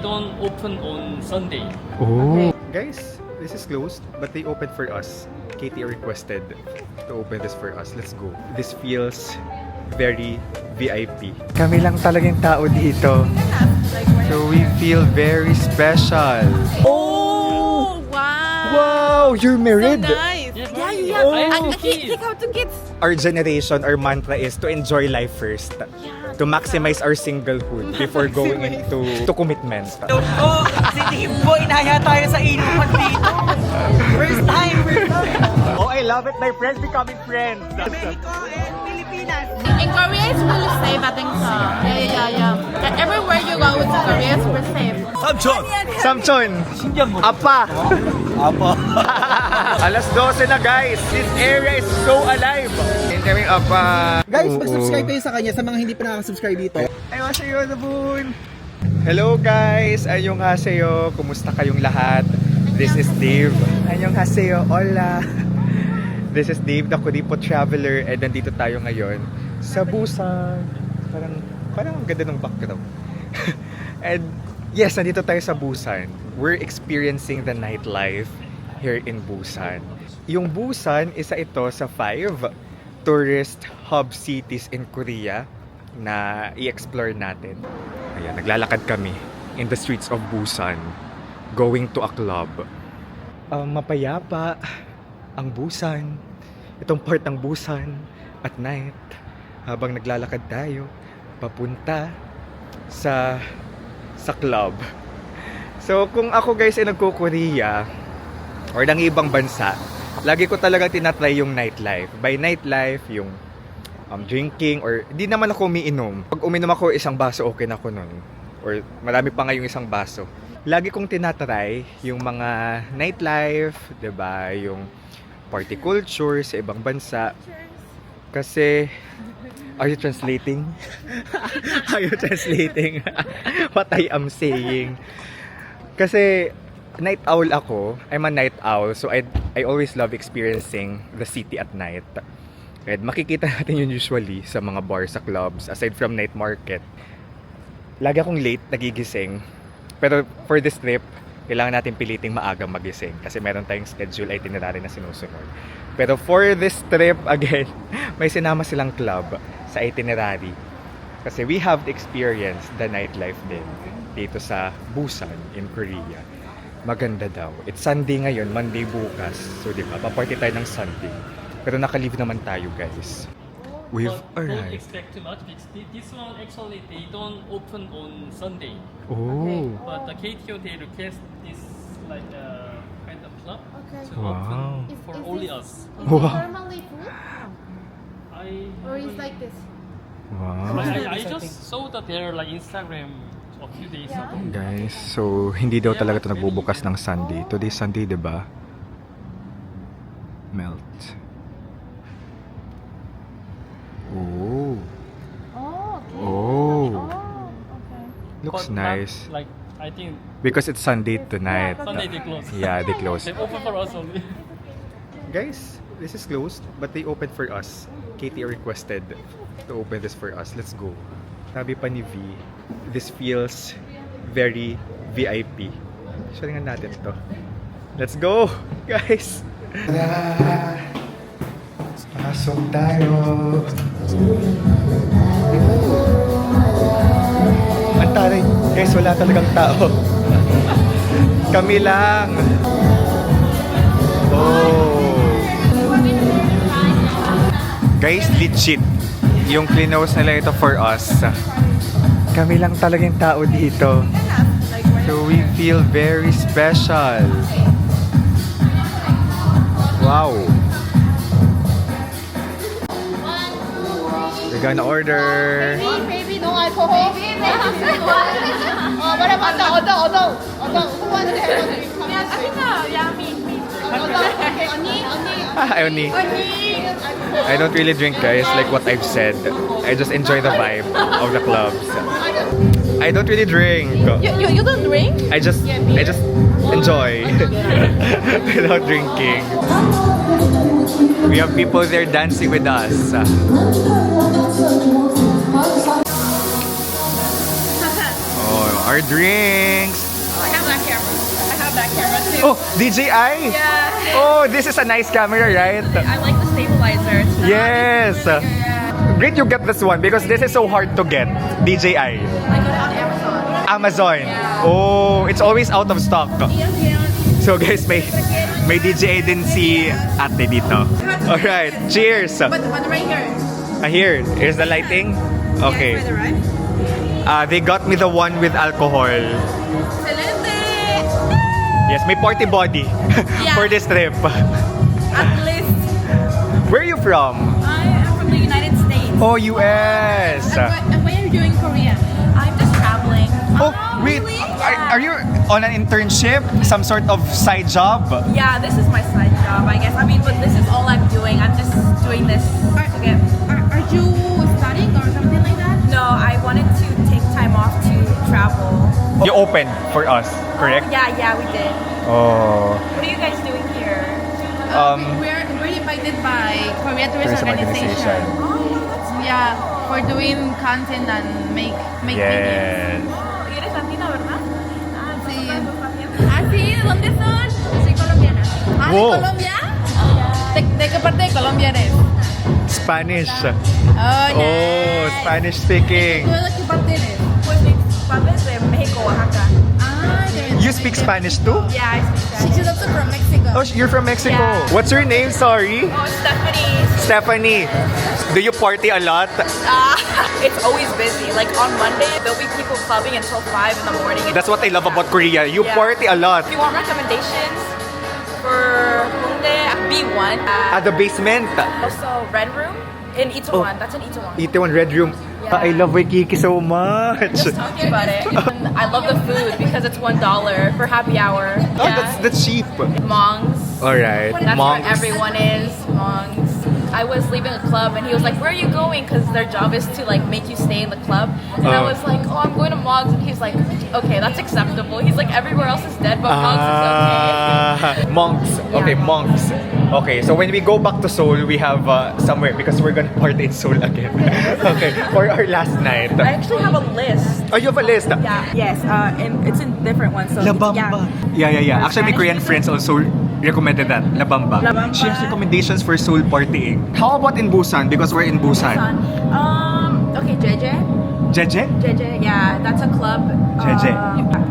don't open on Sunday. Oh. Guys, this is closed, but they opened for us. Katie requested to open this for us. Let's go. This feels very VIP. Kami lang talagang tao dito. So we feel very special. Oh, wow. Wow, you're So married. nice. Yes, Yeah, right. yeah. Oh. I have And two kids. take out two kids. Our generation, our mantra is to enjoy life first. To maximize our singlehood before going into commitment. Oh, si Timbo, inaya tayo sa inuman dito. First time. Oh, I love it. My friends becoming friends. Mexico and Pilipinas. In Korea, it's really safe, I think so. Yeah. Everywhere you go to Korea, it's super safe. Samchon! Apa! Alas 12 na guys! This area is so alive! Incoming Apa! Guys, mag-subscribe kayo sa kanya sa mga hindi pa nakaka-subscribe dito. Annyeonghaseyo, Nabun! Hello guys! Annyeonghaseyo! Kumusta kayong lahat? This is Dave. Annyeonghaseyo! Hola! This is Dave, the Kuripo Traveler, and nandito tayo ngayon sa Busan. Parang ang ganda ng background. And yes, nandito tayo sa Busan. We're experiencing the nightlife here in Busan. Yung Busan, isa ito sa 5 tourist hub cities in Korea na i-explore natin. Ayan, naglalakad kami in the streets of Busan, going to a club. Mapayapa ang Busan. Itong part ng Busan at night habang naglalakad tayo papunta sa club. So kung ako guys ay nagko-Korea or ng ibang bansa, lagi ko talaga tinatry yung nightlife. By nightlife, yung drinking, or di naman ako umiinom. Pag uminom ako isang baso, okay na ako nun. Or marami pa nga yung isang baso. Lagi kong tinatry yung mga nightlife, 'di ba? Yung party culture sa ibang bansa. Kasi are you translating? Are you translating what I am saying? Kasi night owl ako. I'm a night owl, so I always love experiencing the city at night. And makikita natin yun usually sa mga bars, sa clubs, aside from night market. Lagi akong late nagigising. Pero for this trip, kailangan natin piliting maagang magising kasi meron tayong schedule itinerary na sinusunod. Pero for this trip, again, may sinama silang club sa itinerary. Kasi we have experienced the nightlife din dito sa Busan in Korea. Maganda daw. It's Sunday ngayon, Monday bukas. So di ba, paparty tayo ng Sunday. Pero naka-leave naman tayo guys. We've But don't arrived. expect too much because this one actually they don't open on Sunday. Oh. But the KT Hotel request this like kind of club Okay. to Wow. open Is- for is only this- us. Is Wow. it normally full? Or is like this? Wow. I just saw that they're like Instagram a few days ago. Guys, so hindi daw talaga ito nagbubukas ng Sunday. Today Sunday, 'di ba? Melt. Oh. Oh, okay. Oh. Okay. Looks But not, nice. like I think Because it's Sunday tonight. Sunday they close. Yeah, they close. They open for us only. Guys, this is closed, but they opened for us. Katie requested to open this for us. Let's go. Sabi pa ni V, this feels very VIP. Sharingan natin to. Let's go, guys! Pasok tayo! Ang taray! Guys, wala talagang tao. Kami lang! Oh! Guys, legit. Yung cleanhouse nila ito for us. Kami lang talagang tao dito. So we feel very special. Wow. We're gonna order. Baby, no alcohol. Baby, what about the other? Who wants to have a drink? I think, me. Okay, 언니. I don't really drink, guys, like what I've said. I just enjoy the vibe of the clubs. I don't really drink. You don't drink? I just enjoy without drinking. We have people there dancing with us. Oh, our drinks. I have that camera. I have that camera too. Oh, DJI? Yeah. Oh, this is a nice camera, right? I like the stabilizer. It's not- Yes. it's really good, yeah. Great you get this one because this is so hard to get. DJI. I got it on Amazon. Amazon. Oh, it's always out of stock. So guys, may DJI din si ate dito. Alright, cheers. But right here. Here, here's the lighting. Okay. Yeah, right? They got me the one with alcohol. Excelente! Yes, may party body Yeah. for this trip. At least Where are you from? I am from the United States. Oh, US. And why are you doing Korea? I'm just traveling. Oh, wait. Really? Are you on an internship? Some sort of side job? Yeah, this is my side job, I guess. I mean, but this is all I'm doing. I'm just doing this to get. Are you studying or something like that? No, I wanted to take time off to travel. You opened for us, correct? Yeah, we did. Oh. What are you guys doing here? We're invited by Korea Tourist Tourism Organization. Organization. Yeah, for doing content and make videos. Yes. ¿Eres latina, verdad? Sí. Ah, sí, ¿de dónde son? Soy colombiana. Ah, ¿de Wow. Colombia? ¿De qué parte de Colombia eres? Spanish. Oh, Oh, nice. Spanish speaking. ¿Tú de qué parte eres? Pues mis padres de México, Oaxaca. Ah, You speak Spanish too? Yeah, I speak Spanish. She's also from Mexico. Oh, you're from Mexico. Yeah. What's your name? Sorry. Oh, Stephanie. Stephanie. Do you party a lot? It's always busy. Like on Monday, there'll be people clubbing until 5 in the morning. That's what I love about Korea. You Yeah. party a lot. If you want recommendations for Hongdae, B1. At the basement. Also, Red Room in Itaewon. That's in Itaewon. Itaewon Red Room. Yeah. I love Waikiki so much. Just talking about it. And I love the food because it's $1 for happy hour. Oh, that's cheap. Mongs. Alright. That's Monks. where everyone is. Mongs. I was leaving a club and he was like, "Where are you going?" Because their job is to like make you stay in the club. And I Oh. was like, "Oh, I'm going to Mongs." And he's like, "Okay, that's acceptable." He's like, "Everywhere else is dead, but Mongs is okay." Monks. Okay, Yeah. monks. Okay, so when we go back to Seoul, we have somewhere because we're gonna party in Seoul again. Okay, for our last night. I actually have a list. Oh, you have a list? Yeah. Yes. And it's in different ones. So La it's- Bamba. Yeah. Actually, my Korean friends also recommended that. La Bamba. La Bamba. She has recommendations for Seoul partying. How about in Busan? Because we're in Busan. Okay, JJ. Jeje? JJ. Yeah, that's a club. JJ.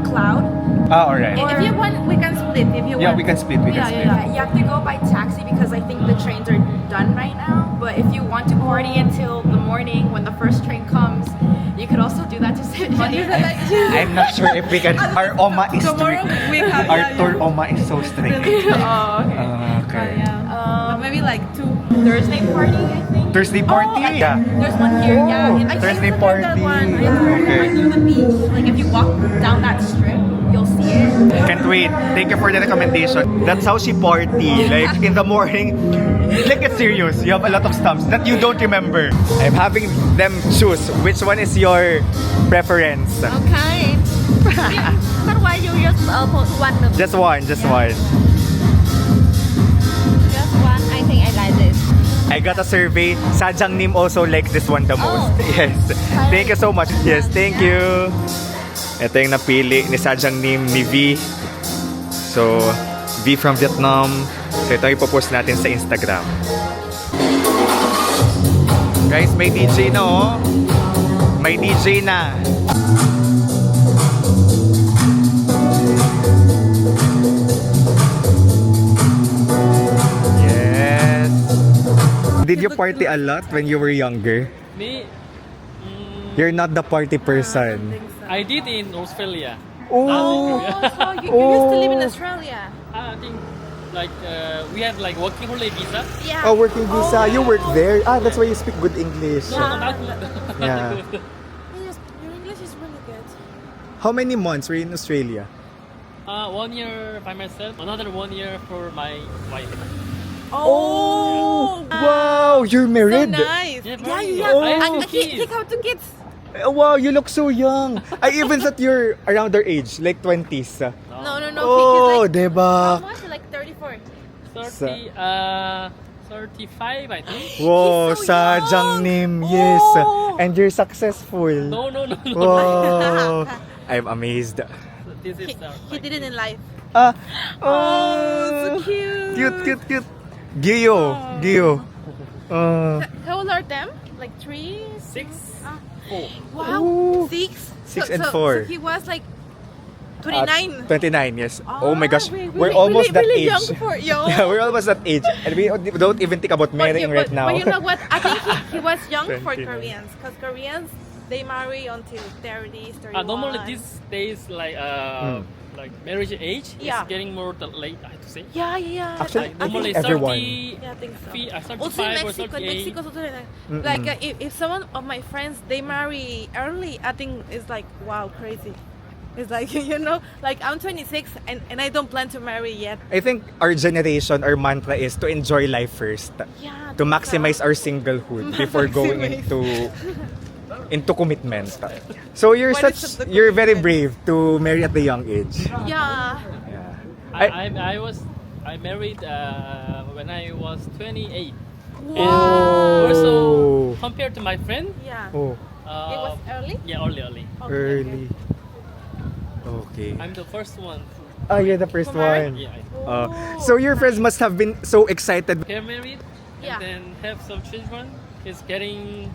Cloud. Ah, alright. If you want, we can split. If you Yeah, want. we can split. We can split. You have to go by taxi because I think the trains are done right now. But if you want to party until the morning when the first train comes, you could also do that to save money. I'm not sure if we can. Our Oma is Tomorrow strict. we have- Our tour Oma is so strict. Oh, okay. Okay. Maybe like 2. Thursday party, I think. Thursday party? Oh, Yeah. There's one here. Yeah. Oh, I think Thursday it's like that party. one right near the beach. Like if you walk down that strip, you'll see it. Can't wait. Thank you for the recommendation. That's how she party. Like in the morning. Like it's serious. You have a lot of stumps that you don't remember. I'm having them choose. Which one is your preference? Okay. But why you just put one? Just one. Just one. Just one. I think I like this. I got a survey. Sajang Nim also likes this one the most. Yes. Thank you so much. Yes, thank you. Ito yung napili ni Sajang Nim ni V. So, V from Vietnam. So, ito yung ipopost natin sa Instagram. Guys, may DJ na oh. May DJ na. Yes. Did you party a lot when you were younger? Me, You're not the party person. I did in Australia. Oh, So you used to live in Australia. I think like we had like working holiday visa. Yeah. oh, working visa. You work there. Ah, that's why you speak good English. No, not good. Yeah. Your English is really good. How many months were you in Australia? 1 year by myself, another 1 year for my wife. Oh, wow, you're married. Nice. Yeah, Oh. I have And two kids. have 2 kids. Wow, you look so young. I even thought you're around our age, like 20s. No. Oh, He's diba? like, like 34. 30, 35, I think. Wow, so Sajang young. Nim, yes. Oh. And you're successful. No. Wow. I'm amazed. So this is He did it in life. Ah, Oh, so cute. Cute. Gio. How old are them? Like 3? 6, Ah. 4. Wow, Ooh. 6? 6 and 4. So he was like 29. 29, yes. Oh my gosh, really, we're almost that really age. young for young. Yeah, we're almost that age. And we don't even think about marrying right now. But you know what? I think he was young for 29. Koreans. Because Koreans, they marry until 30s, 31. Normally these days like marriage age Yeah. is getting more late, I have to say. Yeah. Actually, Like normally think everyone. 30, Yeah, I think so. 35 Also in or Mexico, 38. also like if someone of my friends they marry early, I think it's like wow, crazy. It's like like I'm 26 and I don't plan to marry yet. I think our generation, our mantra is to enjoy life first. Yeah. To maximize our singlehood before going Maximize. into commitment. So you're What is the you're very commitment? brave to marry at the young age. Yeah. Yeah. I married when I was 28. Wow. And also compared to my friend, Yeah. Oh, It was early. yeah, early. Okay, early. Okay. I'm the first one. Oh, you're the first To marry? one. Yeah, Oh. So your friends must have been so excited. get married Yeah. and then have some children. It's getting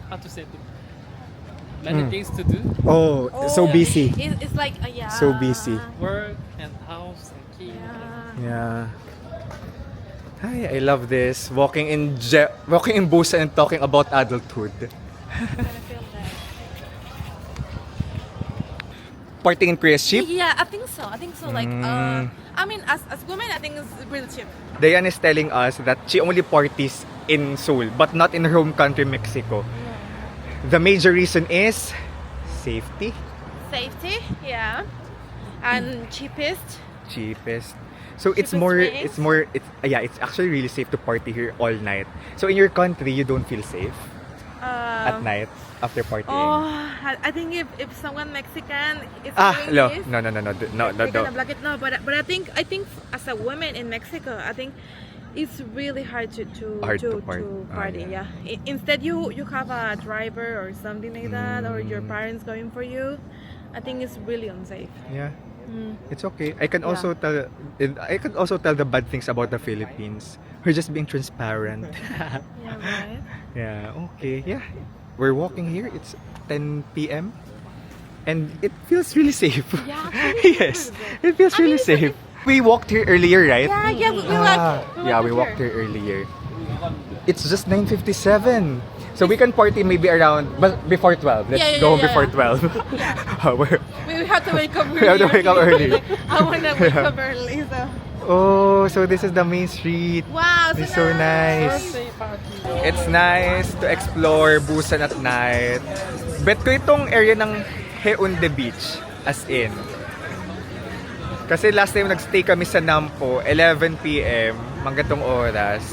many things to do. Oh, so busy. It's like yeah. So busy. Work and house and kids. Yeah. Yeah. Hi, I love this. Walking in Busan and talking about adulthood. I'm gonna feel that. Partying in Korea's cheap. Yeah, I think so. Like, I mean, as women, I think it's really cheap. Diane is telling us that she only parties in Seoul, but not in her home country, Mexico. The major reason is safety, Safety, yeah, and cheapest. cheapest. So it's Cheapest more, rates. it's actually really safe to party here all night. So in your country, you don't feel safe at night after partying. Oh, I think if someone Mexican is doing No, this, no, they're gonna block it. No, but I think as a woman in Mexico, I think it's really hard to Hard to party. party. Yeah. Yeah. Instead, you have a driver or something like that, or your parents going for you. I think it's really unsafe. Yeah. Mm. It's okay. I can also tell the bad things about the Philippines. We're just being transparent. Yeah, right. Yeah, okay. Yeah. We're walking here. It's 10 p.m. and it feels really safe. Yeah, actually, Yes. it's It feels I mean, really it's safe. We walked here earlier, right? Yeah, we walked here earlier. It's just 9:57. So we can party maybe around before 12. Let's Yeah, go home yeah. before 12. We have to wake up early. We have to wake up early. I wanna wake up early, so. Oh, so this is the main street. Wow, It's so nice. Birthday party. It's nice to explore Busan at night. Bet ko itong area ng Haeundae Beach, as in. Kasi last time nagstay kami sa Nampo, 11 p.m. hanggang tong oras.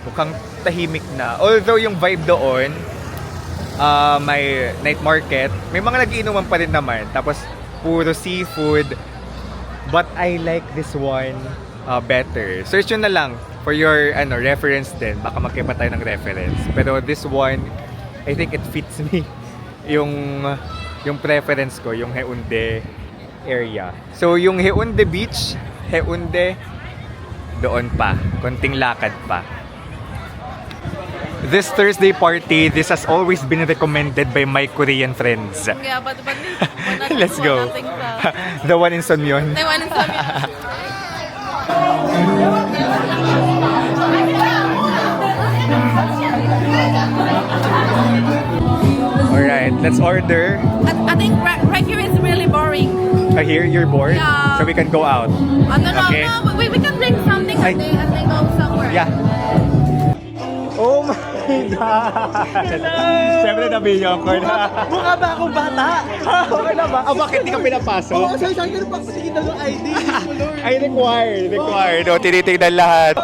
Mukhang tahimik na. Although yung vibe doon, may night market, may mga nagiinuman pa rin naman. Tapos puro seafood. But I like this one better. Search nyo na lang for your reference din. Baka magkaiba tayo ng reference. Pero this one, I think it fits me. Yung preference ko, yung Haeundae area. So yung Haeundae Beach, Haeundae, doon pa. Konting lakad pa. This Thursday party, this has always been recommended by my Korean friends. Yeah, but Let's go. The one in Sonmyeon. They want some. Alright, let's order. I think right here is really boring. Here, you're bored? Yeah. So we can go out. Okay. No, we can drink something and they go somewhere. Yeah. Oh my God! Siyempre na-video ko na. Mukha ba akong bata? Okay na ba? Bakit di ka pinapasok? Oo, sabi ko pa sige daw ng ID. Ay, required. O, tinitignan lahat.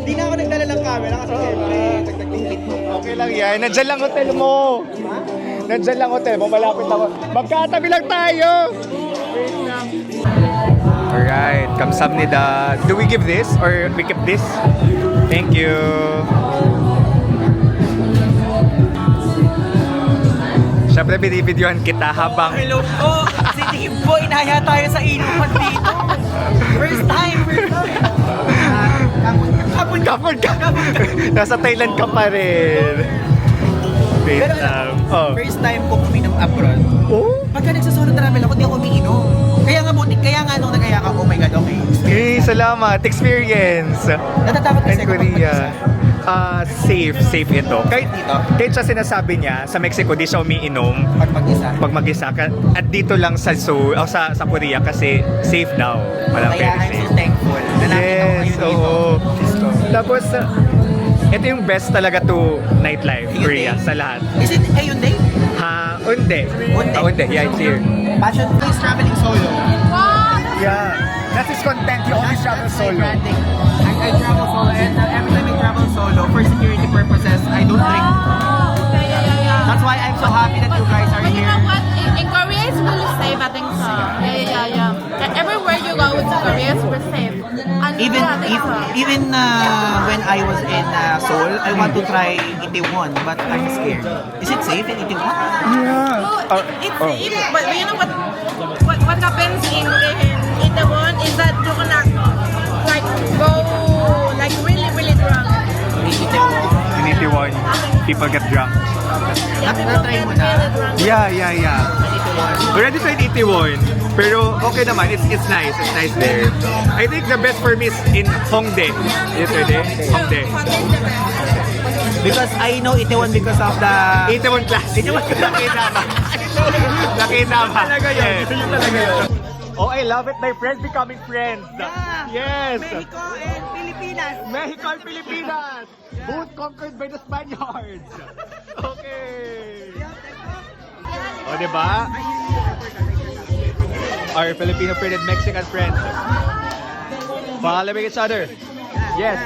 Di na ako nagdala ng camera kasi siyempre, nagtagtingit mo. Okay lang yan. Nandyan lang hotel mo. Nandyan lang hotel mo. Malapit ako. Magkatabi lang tayo. Wait lang. Alright. Kamsamnida. Do we give this or we keep this? Thank you. Siyempre, binibidyohan kita habang... Hello po! Si Team Boy, inaya tayo sa inuman dito. First time. Kapon ka! Nasa Thailand ka pa rin. Wait Pero lang. Oh. first time ko uminom abroad. Oh? Pagka nagsasolo travel ako, di ako umiinom. Kaya nga nung nagaya ka, oh my God, okay. Hey, salamat. Experience. Natatakot kasi In ako Korea. mag-isa. Safe ito. Kahit siya sinasabi niya, sa Mexico, di siya umiinom Pag mag-isa. pag mag-isa ka. At dito lang sa Seoul, o sa Korea kasi safe daw. Walang Kaya very I'm so safe. thankful na nakita ko Yes, kayo dito. oo. Tapos, ito yung best talaga to nightlife, Korea, sa lahat. Is it Hyundai? Ha, unde. Unde. Unde, yeah, it's here. Passion is traveling solo. Yeah. That is content, you always travel solo. I travel solo and every time I travel solo, for security purposes, I don't drink. That's why I'm so happy that you guys are But you here. know what? In Korea, it's really safe. I think so. Yeah. Everywhere you go to Korea, it's super safe. And Even yeah, I think so. even when I was in Seoul, I want to try Itaewon, but I'm scared. Is it safe in Itaewon? Oh, it's safe. But you know what happens in Itaewon is that you're gonna like go like really drunk. In Itaewon, people get drunk. Na-try mo na? Yeah. Already tried Itaewon, pero okay naman. It's nice. It's nice there. I think the best for me is in Hongdae. Yesterday, Hongdae. Because I know Itaewon because of the... Itaewon class. Nakita ba? Talaga yun. Yun talaga yun. Oh, I love it. My friends becoming friends. Yes. Mexico and Pilipinas. Mexico and Pilipinas. Both conquered by the Spaniards. Okay. O, diba? Our Filipino friend and Mexican friends. Following each other. Yes.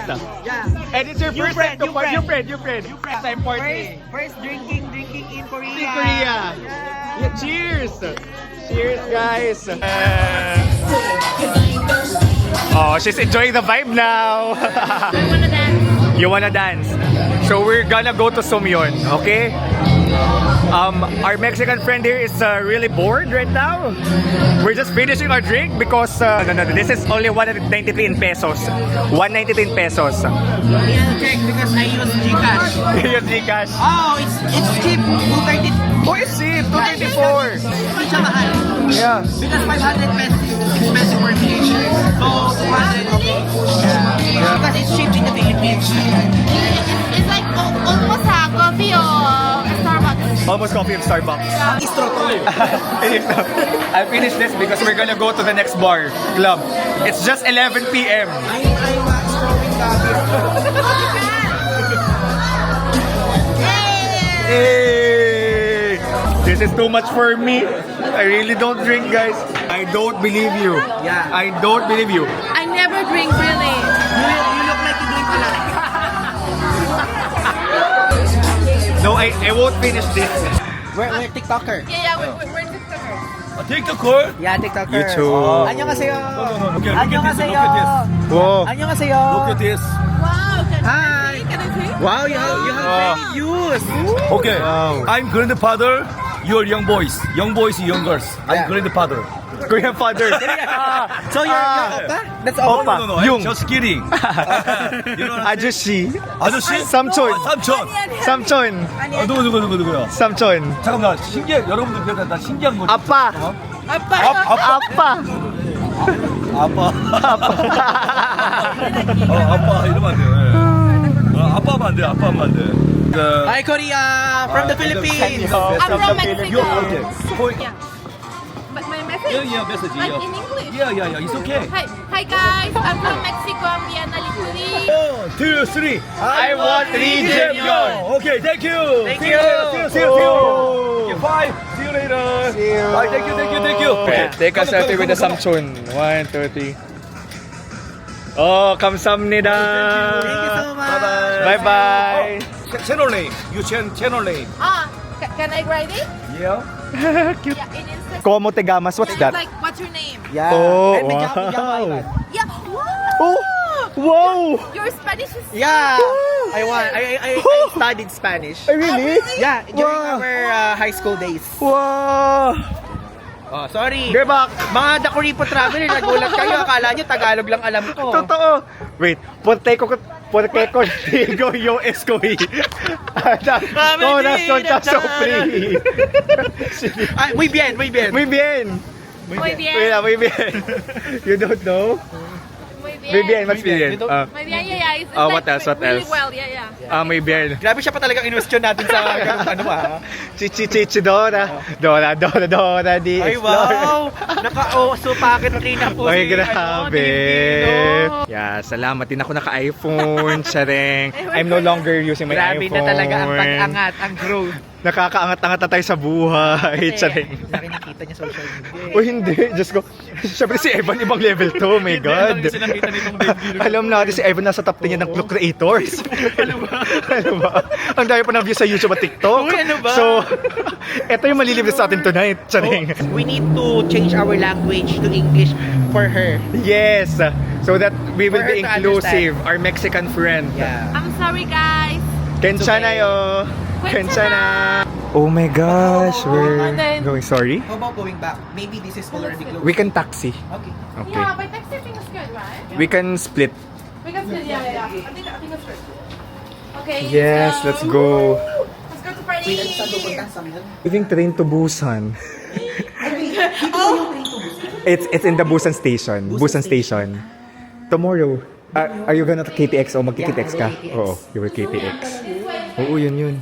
Yeah. And it's your New first friend, time to new party. friend. Your friend. First time party. First drinking in Korea. In Korea. Yeah, cheers. Cheers, guys. Oh, she's enjoying the vibe now. I wanna dance. You wanna dance? So we're gonna go to Sumyon, okay? Our Mexican friend here is really bored right now. We're just finishing our drink because no, this is only 193 in pesos. 193 in pesos. Yeah, check because I use Gcash. Yung Gcash. Oh, it's cheap. 230. Oh, it's cheap. 234. Hindi siya mahal. Yeah. Because 500 pesos is expensive for me. So 200, okay. Yeah. Because it's cheap in the Philippines. It's like almost a coffee or Starbucks. Almost coffee in Starbucks. Istro to. I finished this because we're gonna go to the next bar, club. It's just 11 p.m. I'm strolling Hey! This is too much for me. I really don't drink, guys. I don't believe you. Yeah. I don't believe you. I never drink really. You look like you drink a lot. No, I won't finish this. We're TikToker. Yeah, we're TikTokers. TikTok? Yeah, TikToker. YouTube. 안녕하세요. Okay, 안녕하세요. Whoa. 안녕하세요. Look at this. Wow, Hi. can I see? Wow, you have many views. Okay, Wow. I'm grandfather. You're young boys, young girls. Yeah. I'm grandfather. Korean father. So you're Oppa? That's Oh, Oppa. no, Yung. I'm just kidding. you know what I'm saying? 아저씨. 아저씨? 삼촌. 삼촌. 삼촌. 누구야? 삼촌. 잠깐만, 여러분들 그래도 나 신기한 거. 아빠. Apa? 아빠. 아빠. 아빠 이러면 안 돼. 아빠 하면 안 돼. 아빠 하면 안 돼. Hi Korea, from the Philippines. I'm from Mexico. Okay. Yeah. But my message? Yeah, message. Like in English. Yeah, it's okay. Hi guys, I'm from Mexico. I'm Viana Licuri. 1, 2, 3. I want Lee Jae-myung. Okay, thank you. Thank See you. you. Okay, bye. See you later. See you. Bye. Thank you. Okay, take a selfie with the samchon. 1, 2, 3. Oh, 감사합니다. Thank you so much. Bye-bye. Channel name. You channel name. Can I write it? Yeah. Cute. Yeah, in Instagram. Como te gamas, what's that? Like, what's your name? Yeah. Oh, And Mijama wow. Island. Yeah. Wow. Oh, Wow! Your Spanish is Yeah, I studied Spanish. Really? Yeah, during Wow. our high school days. Wow! Oh, sorry. Diba? Mga Dakuripo traveler, nagulat kayo. Akala nyo Tagalog lang alam ko. Totoo! Wait, porque contigo yo escogí. Corazón ta sufrí. Ay, muy bien, muy bien. Muy bien. muy bien. Wait, muy bien. You don't know? Muy bien. Muy bien, mas bien. Muy bien, yeah. It's What else? What really else? well, yeah. Muy bien. Grabe siya pa talagang inwestiyon natin sa ano Chichi Dora. Dora di Ay, Explorer. wow! Naka-oso packet 3 na po Ay, si, grabe. Pilipino. Yeah, salamat din ako naka-iPhone. Charing. I'm no longer using my Grabe iPhone. na talaga ang pag-angat, ang growth. Nakakaangat-angat na tayo sa buhay. Charing. Laki nakita niya social media. O hindi, Diyos ko. Siyempre si Evan ibang level to, oh my God. Alam natin si Evan nasa top 10 yan ng Clue Creators. Ano ba? Ang dami pa ng views sa YouTube at TikTok. Uy, ano ba? So, eto yung malilibre sa atin tonight. Charing. We need to change our language to English for her. Yes. So that we will For her be to inclusive. Our Mexican friend. Yeah. I'm sorry, guys. Kenchana yo. Kenchana. Oh my gosh, we're going. Sorry. How about going back? Maybe this is already closed. We can taxi. Okay. Okay. Yeah, but next time is good, right? We can split. We can still, yeah. I think it's good. Okay. Yes, let's go. Let's go to party. Leaving train to Busan. It's in the Busan station. Busan station. Tomorrow. Are you gonna KTX o magki-KTX ka? Oo, you will KTX. Oo, yun.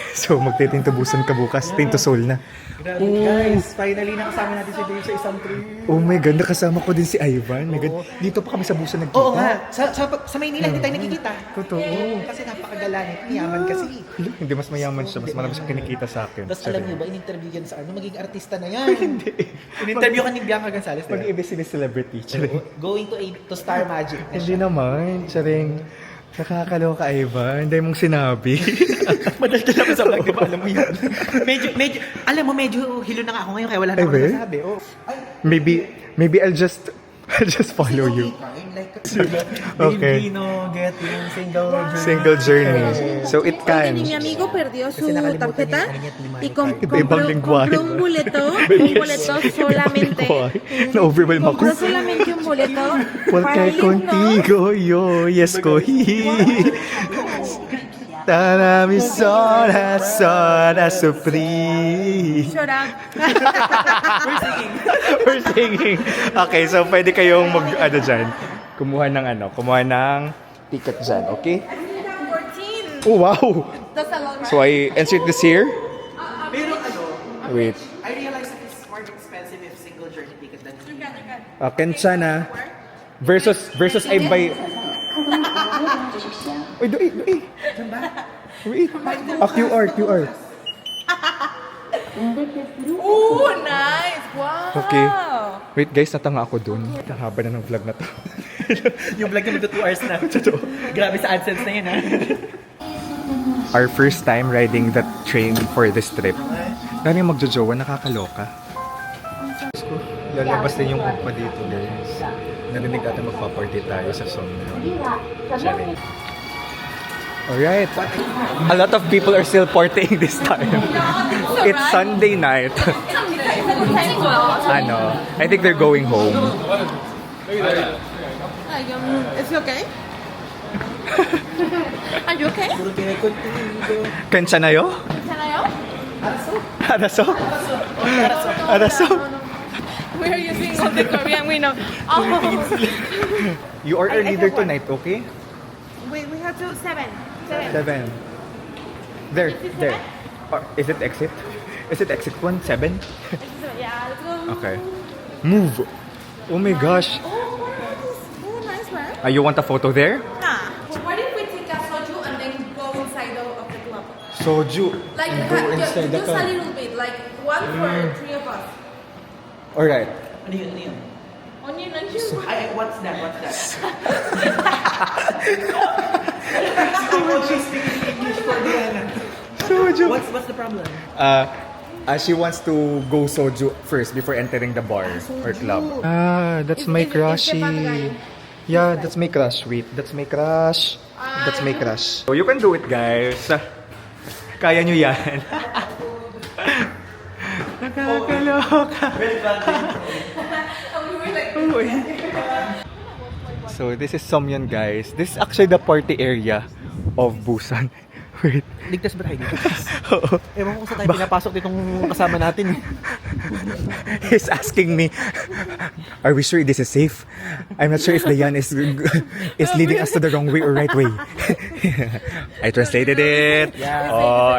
So, magtitintubusan ka bukas. Tinto Seoul na. Guys, finally nakasama natin si Dave sa isang trip. Oh my God, nakasama ko din si Ivan. My God, dito pa kami sa Busan nagkita. Oo nga, sa Maynila hindi tayo nakikita. Totoo. Kasi napakagalanit, mayaman kasi. Hindi, mas mayaman siya. Mas marami siya kinikita sa akin. Tapos alam niyo ba, in-interview yan sa ano, magiging artista na yan. Hindi. In-interview ka ni Bianca Gonzalez. Pag-ibig celebrity. Going to Star Magic na Hindi siya. naman. Charing. Nakakaloka, Ivan. Hindi mong sinabi. Madaldala ko sa vlog, di ba? Alam mo yun. Medyo hilo na nga ako ngayon, kaya wala na ako Ay, be? nasabi. Oh. Ay, Maybe I'll just follow you. Okay. Filipino, get yung Single journey. So it can. Mi amigo perdió su tarjeta y Iba-ibang lengguahe. compró un boleto solamente. Na-overwhelm ako. Compró solamente un boleto para Porque irnos. contigo yo escogí Tana mis horas sufrí. Llorar. We're singing. Okay, so pwede kayong kumuha ng ticket dyan, okay? 14. Oh, wow! That's a lot, right? So I insert this here. Pero ano, Wait. I realize that it's more expensive if single journey ticket than Kenchana versus I buy. Wait. Wait. QR. Ooh, nice. Wow. Okay. Wait guys, natanga ako dun. Haba na ng vlog na to. yung vlog na magto 2 hours na. Grabe sa AdSense na yun, ha? Our first time riding that train for this trip. Dami magjojowa, nakakaloka. Lalabas din yung upa dito guys. Narinig natin magpa-party tayo sa Somnon. Charing. Alright. A lot of people are still partying this time. It's Sunday night. I think they're going home. Is he okay? Are you okay? Kenchanayo? Sanayo? Araso? We are using all the Korean we know. Oh. You are a leader tonight, okay? We have to 7. 7. There. Is it exit? Is it exit 1? 7? Yeah, let's go. Okay. Move. Oh my gosh. Oh, nice, right? You want a photo there? Nah. What if we take a soju and then go inside of the club? Soju. Like, just a little bit. Like, one for 3 of us. Alright. Ano yun? Onion and sugar. Ay, what's that? She's speaking English for Diana. Soju. What's the problem? She wants to go soju first before entering the bar or club. That's my It's the crushie. bad guy. Yeah, that's my crush. Wait, that's my crush. That's my crush. So you can do it, guys. Kaya nyo yan. Nakakaloka. Uy. So this is Somyeon, guys. This is actually the party area of Busan. Wait. Ligtas ba tayo dito? Oo. Ewan ko kung saan tayo pinapasok ditong kasama natin. He's asking me, are we sure this is safe? I'm not sure if Dayan is leading us to the wrong way or right way. I translated it. Yeah. Oh,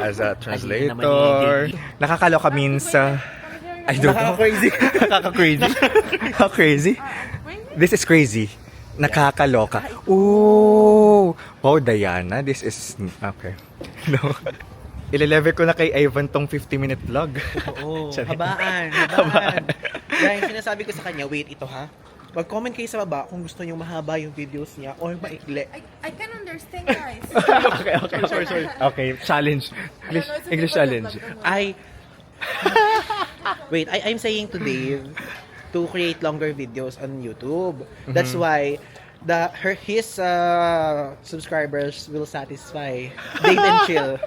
as a translator. Nakakaloka means, I don't know. Nakaka-crazy. Nakaka-crazy. How crazy? This is crazy. Nakakaloka. Ooh. Wow, Diana, this is... Okay. No. Ile-level ko na kay Ivan tong 50-minute vlog. Oo, Sorry. habaan. Guys, sinasabi ko sa kanya, wait, ito ha. Mag-comment kayo sa baba kung gusto nyo mahaba yung videos niya or maikli. I can understand, guys. Okay. Sorry. Okay, challenge. English challenge. Wait, I'm saying to Dave to create longer videos on YouTube. That's why his subscribers will satisfy Dave and Chill.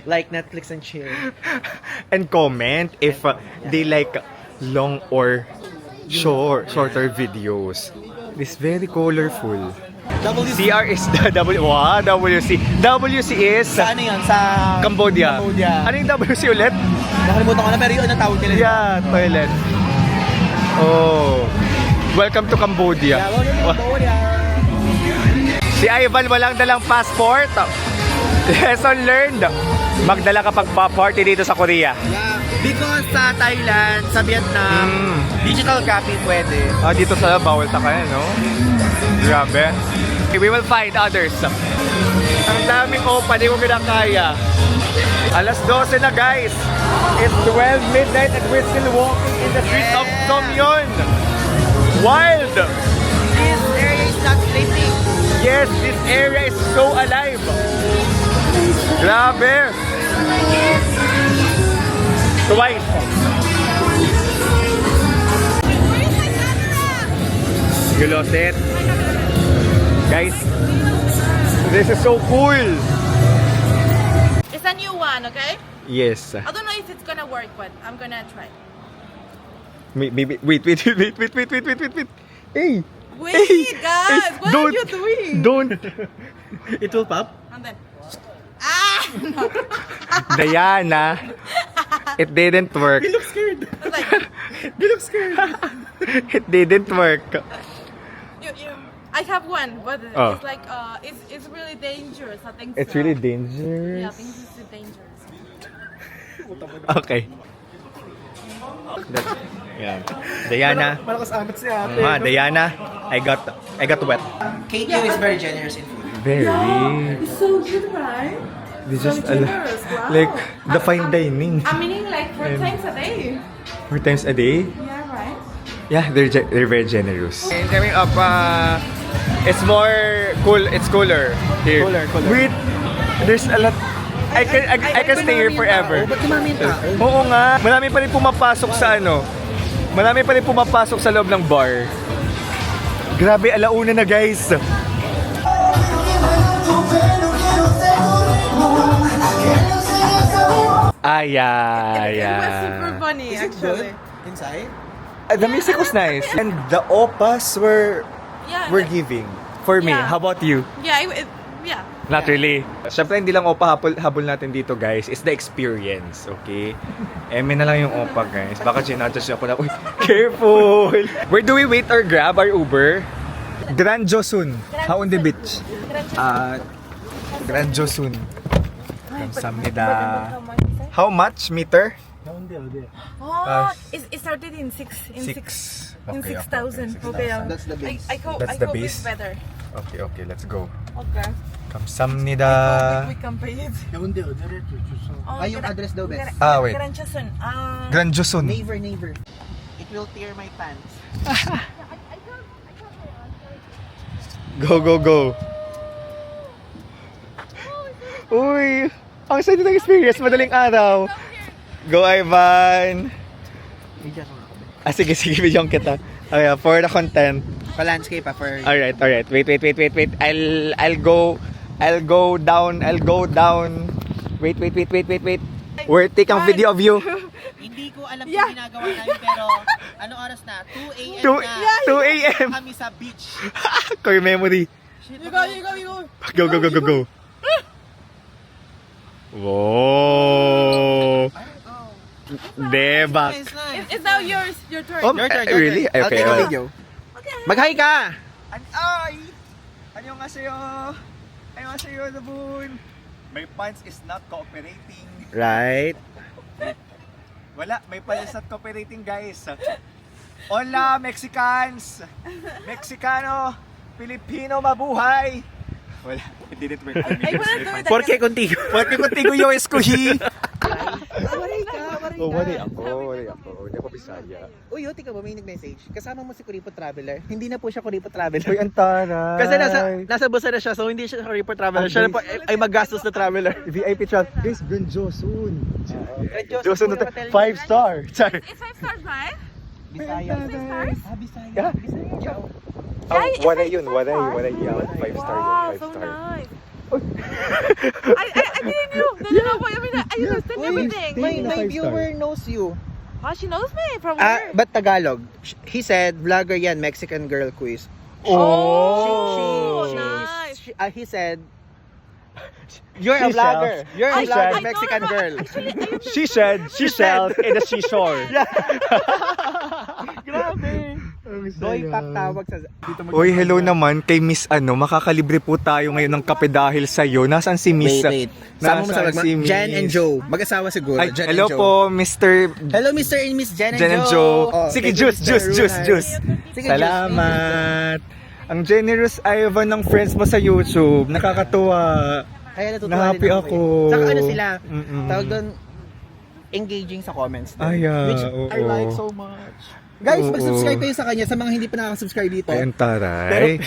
Like Netflix and Chill. And comment if they like long or shorter videos. This very colorful. CR is the WC. WC is Sa ano yun? Sa Cambodia. Ano yung WC ulit? Nakalimutan ko na pero yun ang tawag nila. Yeah, toilet. Oh. Welcome to Cambodia. Si Ivan walang dalang passport. Lesson learned. Magdala kapag pa-party dito sa Korea. Yeah, because sa Thailand, sa Vietnam, digital copy pwede. Dito sa bawal ta kaya, no? Grabe. We will find others. Ang daming opa, di ko kinakaya. Alas 12 na, guys. It's 12 midnight and we're still walking in the streets of Somyeon. Wild! This area is not sleeping. Yes, this area is so alive. Grabe. Twice. You lost it. Guys, this is so cool. It's a new one, okay? Yes. I don't know if it's gonna work, but I'm gonna try. Maybe, wait. Hey. Wait, guys, what are you doing? Don't. It will pop? And then, Diana, it didn't work. You look scared. it's like, You look scared. It didn't work. I have one, but Oh. it's like, it's really dangerous. I think It's so. really Yeah, I dangerous. think it's dangerous. Okay. Yeah. Diana. Malakas amat si ate. Diana, I got wet. KTO is very generous in food. Very. It's so good, right? This So just generous, wow. like the fine dining. I'm eating like 4 times a day. 4 times a day. Yeah, right? Yeah, they're very generous. And coming up, it's more cool. It's cooler here. Cooler. Wait, there's a lot. I can stay here forever. Ba't dumami yung tao? Oo nga. Marami pa rin pumapasok sa ano. Marami pa rin pumapasok sa loob ng bar. Grabe, alauna na, guys. It was super funny, actually. Inside? The music was nice. And the opas were giving. For me, Yeah. how about you? Yeah, yeah. Not really. Siyempre, hindi lang opa habol natin dito, guys. It's the experience, okay? Eme na lang yung opa, guys. Baka sinadjust ako na, uy, careful! Where do we wait or grab our Uber? Grand Josun. How on the beach? Grand Josun. Kamsamnida. How much meter? Oh, it started in 6. In Six. 6. In 6,000. Okay. That's the base. I hope That's the it's base? better. Okay, let's go. Okay. Kamsamnida. We can pay it. Oh, Ay, yung address daw, best. Wait. Grand Josun. Grand Josun. Neighbor. It will tear my pants. Go. Uy, ang excited ng experience. Madaling araw. Go, Ivan. Media ko ako. Sige, bigyan kita. Okay, for the content. Pa-landscape pa for... Alright. Wait. I'll go down. Wait. We're taking a video of you. Hindi ko alam kung ginagawa namin pero ano oras na? 2 a.m. 2 na. 2 a.m. Kami sa beach. Core memory. You go. Go. Wow. Diba? It's now yours. Your turn. Oh, Your turn. really? I'll Okay. take a video. Mag-hi ka! 안녕하세요 여러분. My pants is not cooperating. Right. My pants is not cooperating, guys. Hola, Mexicans! Mexicano! Filipino, mabuhay! Wala, it didn't work. I wanna do it Porque contigo. Porque contigo yo escogí. Wari ako. Hindi ako Bisaya. Uy, tika ba may nag-message? Kasama mo si Kuripot Traveler. Hindi na po siya Kuripot Traveler. Uy, ang taray. Kasi nasa busa na siya, so hindi siya Kuripot Traveler. Siya na po ay maggastos na traveler. VIP travel. Guys, Brand Josun. Josun Josun, 5 star. Sorry. It's 5 stars, right? Bisaya. Stars? Bisaya. Yeah. Bisaya. Waray yun. Waray. Yeah, 5 star yun. Wow, 5 so star. nice. I didn't know. I understand everything. My five viewer knows you. Oh, she knows me from where? But Tagalog. He said, vlogger yan, Mexican girl quiz. Oh, nice. He said, you're a She vlogger. sells. You're a I vlogger, said- Mexican girl. She said, she sells in the seashore. Grabe. Boy, pak tawag sa... Uy, hello naman kay Miss makakalibre po tayo ngayon ng kape dahil sa'yo. Nasaan si Miss? Sama mo sa Nasaan si Miss? Jen and Joe. Mag-asawa siguro. Ay, Jen hello and Joe. po, Mr. Hello, Mr. and Miss Jen and Jen and Joe. Joe. Oh, Sige, thank you, juice. Mr. Runay. Sige, Salamat. Ang generous Ivan ng friends mo sa YouTube. Nakakatuwa. Kaya natutuwa Na-happy din ako. Saka ano sila, Mm-mm. tawag doon, engaging sa comments din. Ay, Which I oo. like so much. Guys, Oo. mag-subscribe kayo sa kanya sa mga hindi pa nakaka-subscribe dito. Ay, ang taray.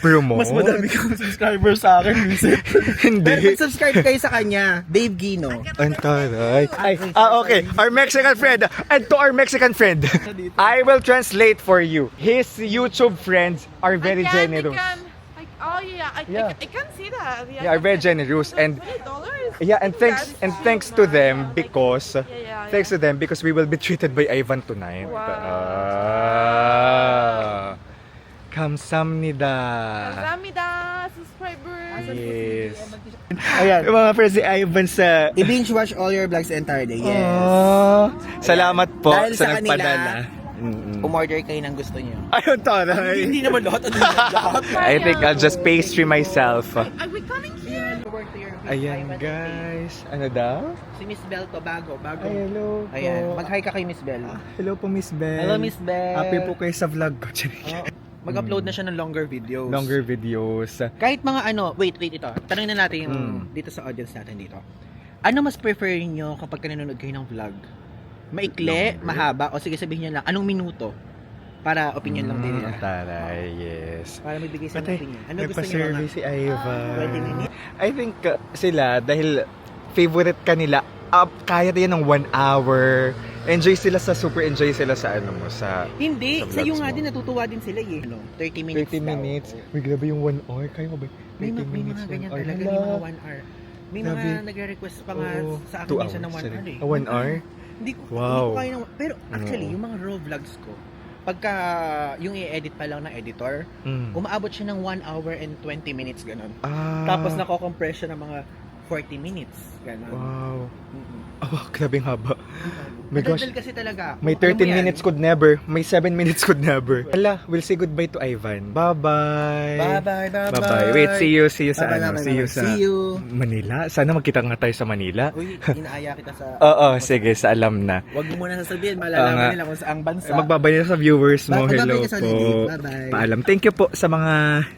Promote. Mas madami kang subscriber sa akin, minsan. Hindi. Pero mag-subscribe kayo sa kanya, Dave Gino. Ang taray. Okay. Our Mexican friend. And to our Mexican friend, I will translate for you. His YouTube friends are very generous. I can see that. They are very generous and $20? yeah, and thanks to them because Yeah. thanks to them because we will be treated by Ivan tonight. Wow. Kamsamnida. Kamsahamnida, subscribers. Yes. Ayan. Yung mga friends si Ivan sa I-binge watch all your vlogs the entire day. Yes. Salamat po Dahil sa sa kanila, nagpadala. Umorder kayo ng gusto niyo. Ayun, taray. Hindi naman lahat. Lahat. I think I'll just pastry myself. Are we coming here? Ayan guys. Ano daw? Si Miss Bell to, bago. Ay, hello po. Ayan, mag-hi ka kay Miss Bell. Hello po, Miss Bell. Hello, Miss Bell. Happy po kayo sa vlog ko. Mag-upload na siya ng longer videos. Longer videos. Kahit mga wait ito. Tanungin na natin yung dito sa audience natin dito. Ano mas prefer niyo kapag nanonood kayo ng vlog? Maikli, mahaba, o sige sabihin niyo lang, anong minuto? Para opinion lang din nila. Taray, yes. Para magbigay sa Patay, opinion. Ano gusto niyo nagpa-survey si Ivan. 20 minutes? I think sila, dahil favorite kanila, kaya yan ng 1 hour. Enjoy sila super enjoy sila sa sa Hindi, sa sa iyo vlogs nga mo. din natutuwa din sila eh. 30 minutes 30 minutes. Uy, grabe yung 1 hour. Kaya mo ba? 30 May minutes, mga ganyan 1 hour. talaga, Hala. may mga 1 hour. May Grabe. mga nagre-request pa nga Oo. sa akin 2 minsan ng 1 hours, hour sorry. eh. 1 hour? Hindi ko Wow. kaya ng, pero actually, Oo. yung mga raw vlogs ko, pagka yung i-edit pa lang ng editor, umaabot siya ng 1 hour and 20 minutes ganun. Tapos nako-compress siya ng mga 40 minutes ganun. Wow. Mm-mm. Oh, grabing haba. My gosh. Madaldal kasi talaga. May Alam mo 13 yan? minutes could never. May 7 minutes could never. Hala, we'll say goodbye to Ivan. Bye-bye. Bye-bye, bye-bye. Bye-bye. Wait, see you sa Bye-bye, see you bye-bye. sa See you. Manila. Sana magkita nga tayo sa Manila. Uy, inaaya kita sa... Oo, sige, sa alam na. Huwag mo muna sasabihin, nga. malalaman nila kung saang bansa. Magbabay na sa viewers mo. Magbabay Hello ka sa po. Lily. Bye-bye. Paalam. Thank you po sa mga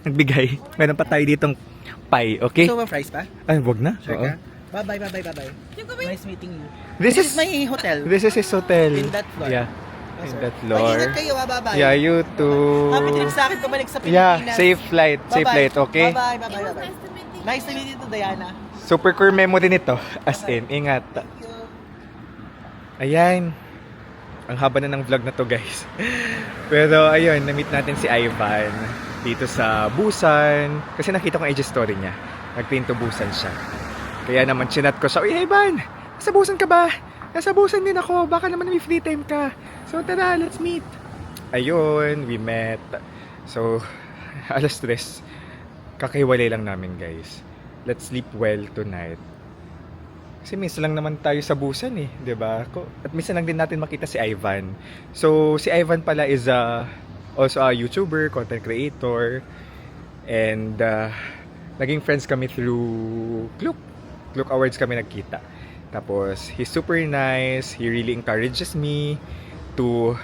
nagbigay. Meron pa tayo ditong pie, okay? So, fries pa? Ay, wag na. Sure Oo. ka? Bye-bye, bye-bye, bye-bye. Nice meeting you. This is my hotel. This is his hotel. In that floor. Yeah. Oh, In sir. that floor. Mag-ingat kayo, bye-bye. Yeah, you too. Happy trip sa akin pabalik sa Pilipinas. Yeah, safe flight. Safe Bye-bye. flight, okay? Bye-bye, bye-bye, bye-bye. Nice to meet you, Diana. Super core memo din ito. As in, ingat. Ayan. Ang haba na ng vlog na to, guys. Pero ayun, na-meet natin si Ivan dito sa Busan. Kasi nakita ko ang IG story niya. Nagpinto Busan siya. Kaya naman chinat ko siya, "Uy, Ivan, nasa Busan ka ba? Nasa Busan din ako. Baka naman may free time ka. So tara, let's meet." Ayun, we met. So, alas 3. Kakahiwalay lang namin, guys. Let's sleep well tonight. Kasi minsan lang naman tayo sa Busan eh, 'di ba? At minsan lang din natin makita si Ivan. So, si Ivan pala is also a YouTuber, content creator. And naging friends kami through Klook Awards kami nagkita. Tapos, he's super nice. He really encourages me to,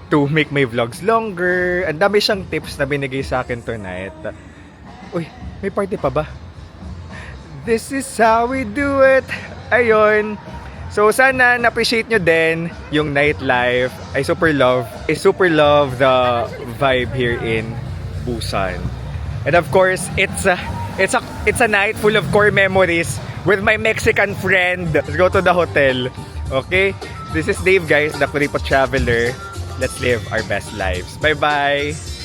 to make my vlogs longer. Ang dami siyang tips na binigay sa akin tonight. Uy, may party pa ba? This is how we do it. Ayun. So, sana na-appreciate nyo din yung nightlife. I super love the vibe here in Busan. And of course, it's a night full of core memories with my Mexican friend. Let's go to the hotel. Okay? This is Dave, guys, the Kuripo Traveler. Let's live our best lives. Bye-bye!